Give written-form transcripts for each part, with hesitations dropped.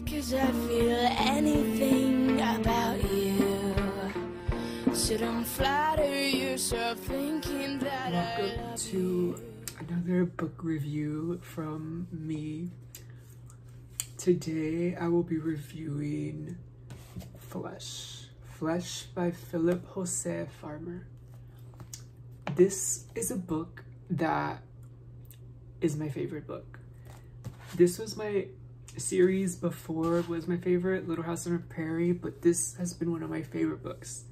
'Cause I feel anything about you. So don't flatter yourself thinking that Welcome to another book review from me. Today I will be reviewing Flesh by Philip José Farmer. This is a book that is my favorite book. This was my series before was my favorite, Little House on the Prairie, but this has been one of my favorite books.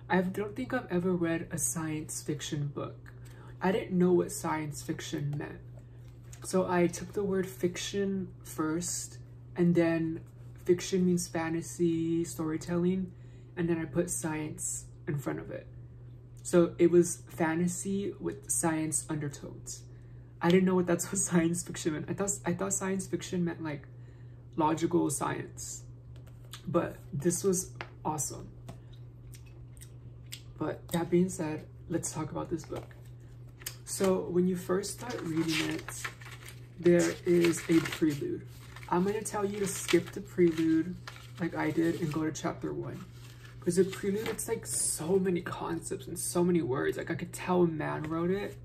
I don't think I've ever read a science fiction book. I didn't know what science fiction meant. So I took the word fiction first, and then fiction means fantasy, storytelling, and then I put science in front of it. So it was fantasy with science undertones. I didn't know what that's what science fiction meant. I thought science fiction meant like logical science, but this was awesome. But that being said, let's talk about this book. So when you first start reading it, there is a prelude. I'm going to tell you to skip the prelude like I did and go to chapter 1. Because the prelude, it's like so many concepts and so many words. Like I could tell a man wrote it.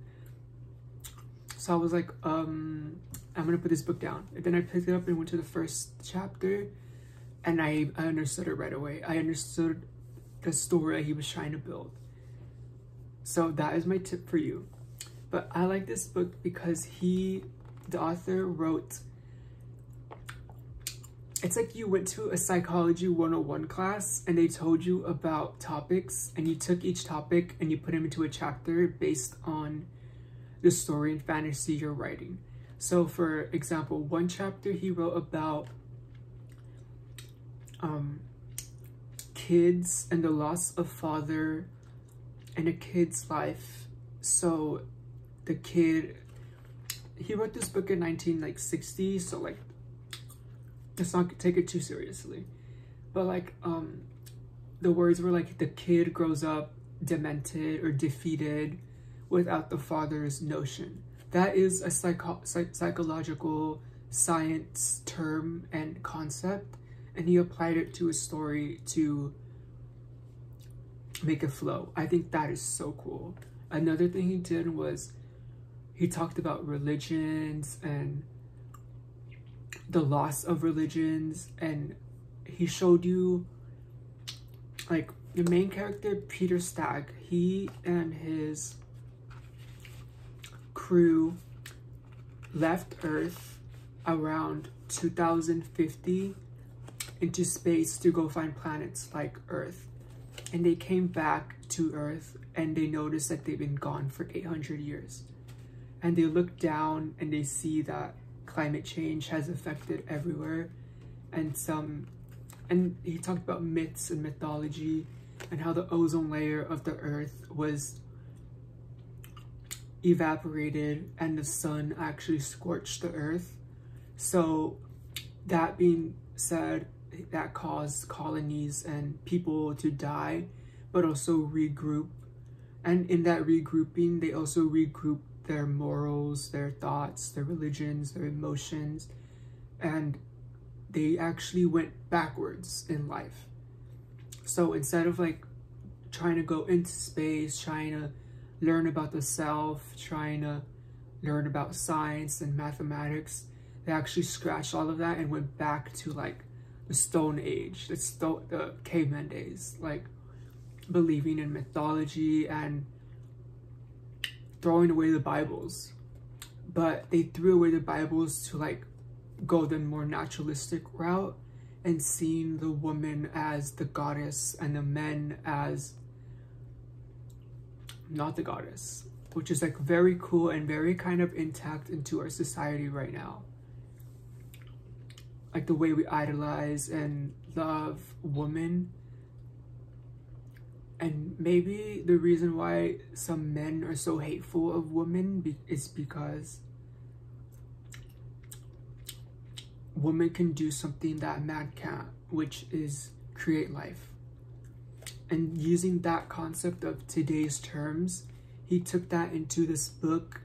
So I was like, I'm gonna put this book down. And then I picked it up and went to the first chapter, and I understood it right away. I understood the story that he was trying to build. So that is my tip for you. But I like this book because the author wrote, it's like you went to a psychology 101 class and they told you about topics, and you took each topic and you put them into a chapter based on the story and fantasy you're writing. So for example, one chapter he wrote about kids and the loss of father in a kid's life. So the kid, he wrote this book in 1960, so like let's not take it too seriously, but like the words were like the kid grows up demented or defeated without the father's notion. That is a psychological science term and concept, and he applied it to a story to make it flow. I think that is so cool. Another thing he did was he talked about religions and the loss of religions, and he showed you like the main character, Peter Stagg, he and his crew left Earth around 2050 into space to go find planets like Earth, and they came back to Earth and they noticed that they've been gone for 800 years, and they look down and they see that climate change has affected everywhere, and he talked about myths and mythology and how the ozone layer of the Earth was evaporated and the sun actually scorched the Earth. So that being said, that caused colonies and people to die, but also regroup. And in that regrouping, they also regroup their morals, their thoughts, their religions, their emotions, and they actually went backwards in life. So instead of like trying to go into space, trying to learn about the self, trying to learn about science and mathematics, they actually scratched all of that and went back to like the Stone Age, the caveman days, like believing in mythology and throwing away the Bibles. But they threw away the Bibles to like go the more naturalistic route and seeing the woman as the goddess and the men as not the goddess, which is like very cool and very kind of intact into our society right now. Like the way we idolize and love women. And maybe the reason why some men are so hateful of women is because women can do something that man can't, which is create life. And using that concept of today's terms, he took that into this book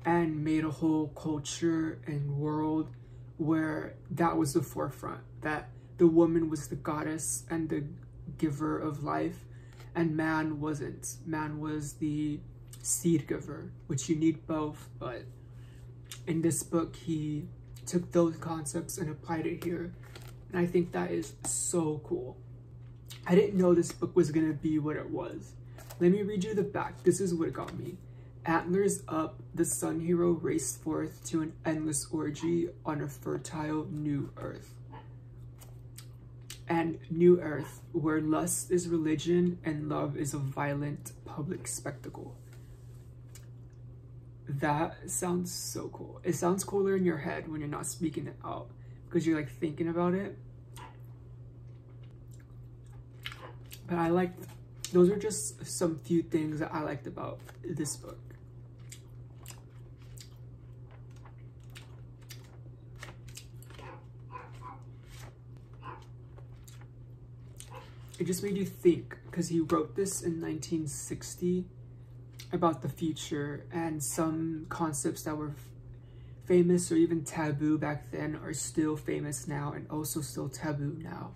and made a whole culture and world where that was the forefront, that the woman was the goddess and the giver of life, and man wasn't. Man was the seed giver, which you need both, but in this book he took those concepts and applied it here, and I think that is so cool. I didn't know this book was gonna be what it was. Let me read you the back. This is what got me. Antlers up, the sun hero raced forth to an endless orgy on a fertile new earth. And new earth, where lust is religion and love is a violent public spectacle. That sounds so cool. It sounds cooler in your head when you're not speaking it out, because you're like thinking about it. But I liked, those are just some few things that I liked about this book. It just made you think, because he wrote this in 1960 about the future, and some concepts that were famous or even taboo back then are still famous now and also still taboo now.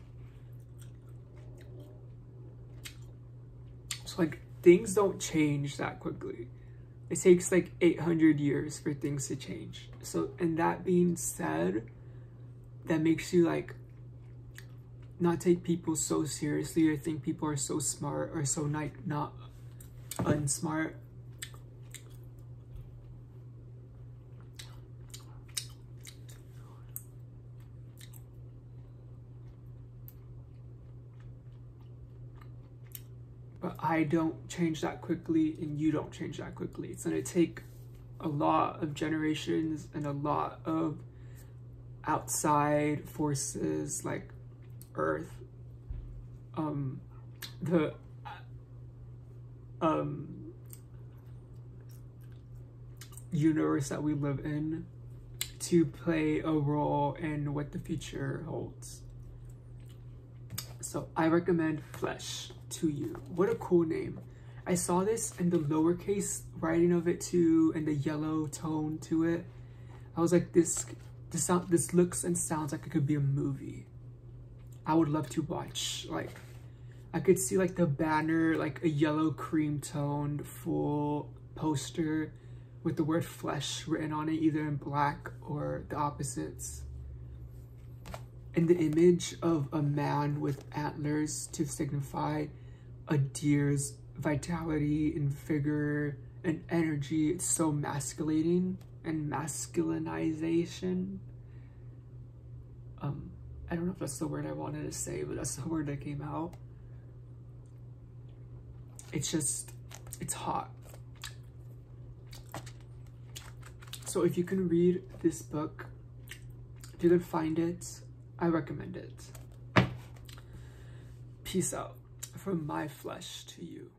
So like things don't change that quickly. It takes like 800 years for things to change. So, and that being said, that makes you like not take people so seriously or think people are so smart or so like not unsmart. But I don't change that quickly and you don't change that quickly. It's gonna take a lot of generations and a lot of outside forces like Earth, the universe that we live in to play a role in what the future holds. So I recommend Flesh to you. What a cool name. I saw this and the lowercase writing of it too and the yellow tone to it. I was like, this looks and sounds like it could be a movie. I would love to watch. Like, I could see like the banner, like a yellow cream toned full poster with the word flesh written on it, either in black or the opposites. And the image of a man with antlers to signify a deer's vitality and vigor and energy. It's so masculating and masculinization. I don't know if that's the word I wanted to say, but that's the word that came out. It's just, it's hot. So if you can read this book, if you can find it, I recommend it. Peace out from my flesh to you.